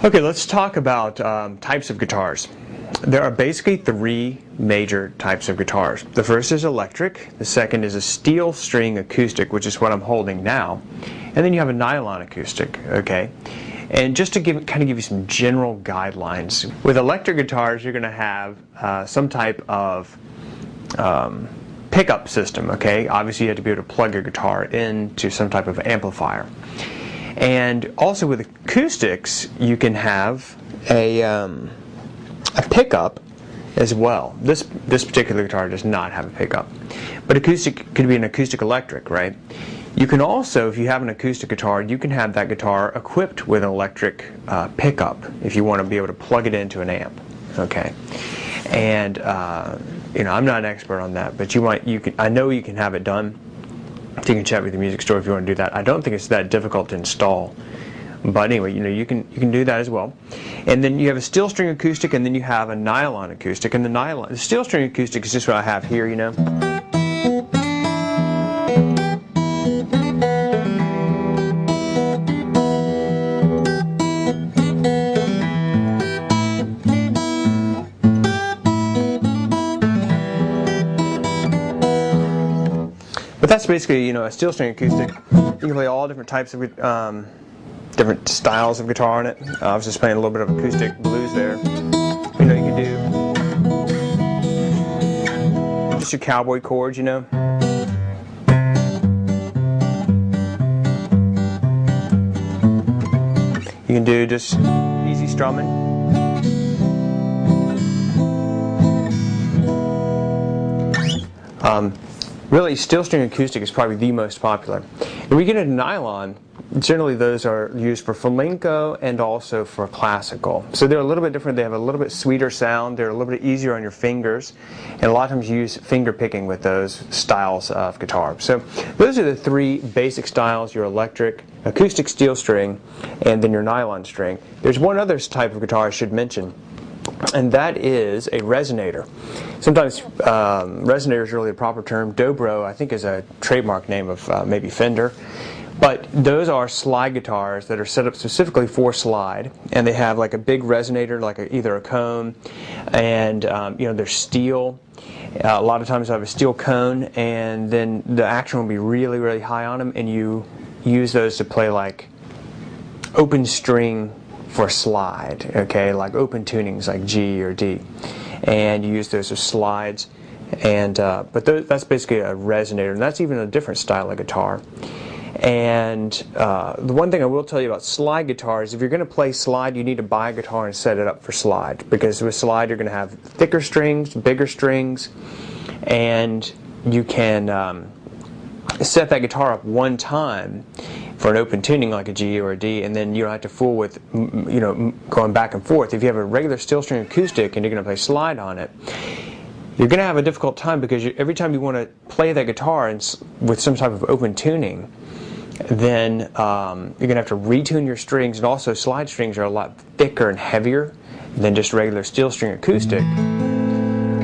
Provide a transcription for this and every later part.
Okay, let's talk about types of guitars. There are basically three major types of guitars. The first is electric, the second is a steel string acoustic, which is what I'm holding now, and then you have a nylon acoustic, okay? And just to kind of give you some general guidelines, with electric guitars you're going to have some type of pickup system, okay? Obviously you have to be able to plug your guitar into some type of amplifier. And also with acoustics, you can have a pickup as well. This particular guitar does not have a pickup, but acoustic could be an acoustic electric, right? You can also, if you have an acoustic guitar, you can have that guitar equipped with an electric pickup if you want to be able to plug it into an amp, okay? And you know, I'm not an expert on that, but I know you can have it done. You can chat with the music store if you want to do that. I don't think it's that difficult to install, but anyway, you know, you can do that as well. And then you have a steel string acoustic, and then you have a nylon acoustic. And the steel string acoustic is just what I have here, you know. But that's basically, you know, a steel string acoustic. You can play all different types of different styles of guitar on it. I was just playing a little bit of acoustic blues there. You know, you can do just your cowboy chords, you know. You can do just easy strumming. Really, steel string acoustic is probably the most popular. When we get into nylon, generally those are used for flamenco and also for classical. So they're a little bit different. They have a little bit sweeter sound. They're a little bit easier on your fingers. And a lot of times you use finger picking with those styles of guitar. So those are the three basic styles: your electric, acoustic steel string, and then your nylon string. There's one other type of guitar I should mention, and that is a resonator. Sometimes resonator is really a proper term. Dobro, I think, is a trademark name of maybe Fender. But those are slide guitars that are set up specifically for slide, and they have like a big resonator, like either a cone, and you know, they're steel. A lot of times I have a steel cone, and then the action will be really, really high on them, and you use those to play like open string for slide, okay, like open tunings like G or D, and you use those as slides. And but that's basically a resonator, and that's even a different style of guitar. And the one thing I will tell you about slide guitars, if you're going to play slide, you need to buy a guitar and set it up for slide, because with slide you're going to have thicker strings, bigger strings, and you can set that guitar up one time for an open tuning like a G or a D, and then you don't have to fool with, you know, going back and forth. If you have a regular steel string acoustic and you're going to play slide on it, you're going to have a difficult time, because every time you want to play that guitar with some type of open tuning, then you're going to have to retune your strings, and also slide strings are a lot thicker and heavier than just regular steel string acoustic.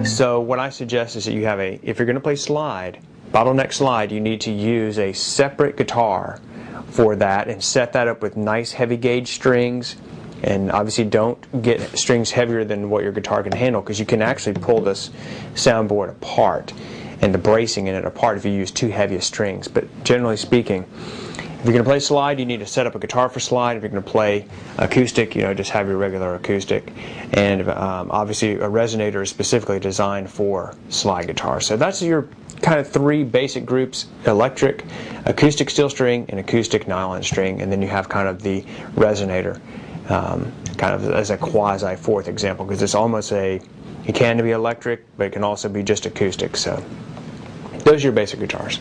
So what I suggest is that you have if you're going to play slide, bottleneck slide, you need to use a separate guitar for that and set that up with nice heavy gauge strings. And obviously don't get strings heavier than what your guitar can handle, because you can actually pull this soundboard apart and the bracing in it apart if you use too heavy strings. But generally speaking, if you're going to play slide, you need to set up a guitar for slide. If you're going to play acoustic, you know, just have your regular acoustic. And obviously a resonator is specifically designed for slide guitar. So that's your kind of three basic groups: electric, acoustic steel string, and acoustic nylon string. And then you have kind of the resonator kind of as a quasi fourth example, because it's almost it can be electric, but it can also be just acoustic. So those are your basic guitars.